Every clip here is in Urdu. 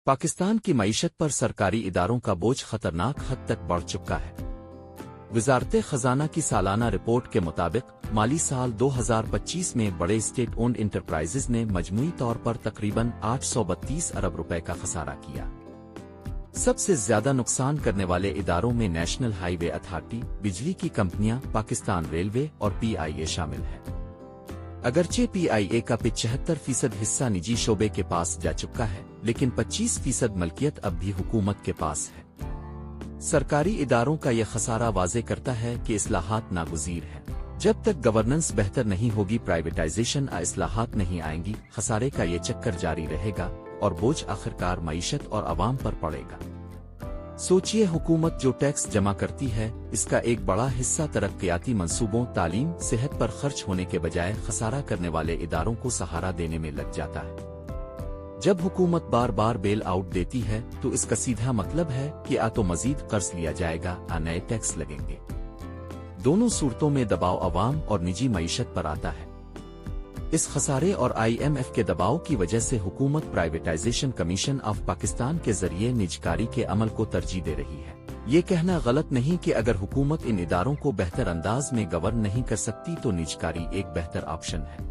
پاکستان کی معیشت پر سرکاری اداروں کا بوجھ خطرناک حد تک بڑھ چکا ہے۔ وزارت خزانہ کی سالانہ رپورٹ کے مطابق مالی سال 2025 میں بڑے اسٹیٹ اونڈ انٹرپرائزز نے مجموعی طور پر تقریباً 832 ارب روپے کا خسارہ کیا۔ سب سے زیادہ نقصان کرنے والے اداروں میں نیشنل ہائی وے اتھارٹی، بجلی کی کمپنیاں، پاکستان ریلوے اور پی آئی اے شامل ہیں۔ اگرچہ پی آئی اے کا 75% حصہ نجی شعبے کے پاس جا چکا ہے، لیکن 25% ملکیت اب بھی حکومت کے پاس ہے۔ سرکاری اداروں کا یہ خسارہ واضح کرتا ہے کہ اصلاحات ناگزیر ہیں۔ جب تک گورننس بہتر نہیں ہوگی، پرائیویٹائزیشن اصلاحات نہیں آئیں گی، خسارے کا یہ چکر جاری رہے گا اور بوجھ آخرکار معیشت اور عوام پر پڑے گا۔ سوچئے، حکومت جو ٹیکس جمع کرتی ہے، اس کا ایک بڑا حصہ ترقیاتی منصوبوں، تعلیم، صحت پر خرچ ہونے کے بجائے خسارہ کرنے والے اداروں کو سہارا دینے میں لگ جاتا ہے۔ جب حکومت بار بار بیل آؤٹ دیتی ہے تو اس کا سیدھا مطلب ہے کہ تو مزید قرض لیا جائے گا، نئے ٹیکس لگیں گے۔ دونوں صورتوں میں دباؤ عوام اور نجی معیشت پر آتا ہے۔ اس خسارے اور آئی ایم ایف کے دباؤ کی وجہ سے حکومت پرائیویٹائزیشن کمیشن آف پاکستان کے ذریعے نجکاری کے عمل کو ترجیح دے رہی ہے۔ یہ کہنا غلط نہیں کہ اگر حکومت ان اداروں کو بہتر انداز میں گورن نہیں کر سکتی تو نجکاری ایک بہتر آپشن ہے۔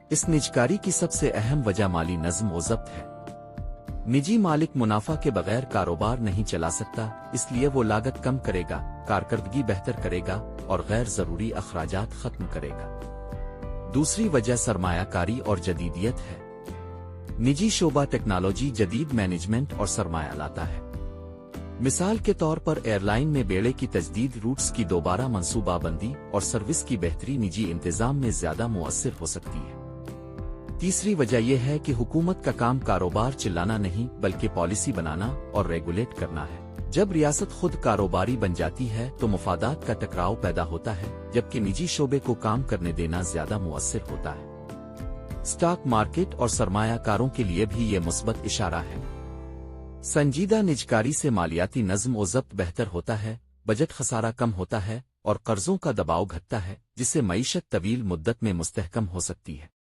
اس نجکاری کی سب سے اہم وجہ مالی نظم و ضبط ہے۔ نجی مالک منافع کے بغیر کاروبار نہیں چلا سکتا، اس لیے وہ لاگت کم کرے گا، کارکردگی بہتر کرے گا اور غیر ضروری اخراجات ختم کرے گا۔ دوسری وجہ سرمایہ کاری اور جدیدیت ہے۔ نجی شعبہ ٹیکنالوجی، جدید مینجمنٹ اور سرمایہ لاتا ہے۔ مثال کے طور پر ایئر لائن میں بیڑے کی تجدید، روٹس کی دوبارہ منصوبہ بندی اور سروس کی بہتری نجی انتظام میں زیادہ مؤثر ہو سکتی ہے۔ تیسری وجہ یہ ہے کہ حکومت کا کام کاروبار چلانا نہیں بلکہ پالیسی بنانا اور ریگولیٹ کرنا ہے۔ جب ریاست خود کاروباری بن جاتی ہے تو مفادات کا ٹکراؤ پیدا ہوتا ہے، جبکہ نجی شعبے کو کام کرنے دینا زیادہ مؤثر ہوتا ہے۔ اسٹاک مارکیٹ اور سرمایہ کاروں کے لیے بھی یہ مثبت اشارہ ہے۔ سنجیدہ نجکاری سے مالیاتی نظم و ضبط بہتر ہوتا ہے، بجٹ خسارہ کم ہوتا ہے اور قرضوں کا دباؤ گھٹتا ہے، جس سے معیشت طویل مدت میں مستحکم ہو سکتی ہے۔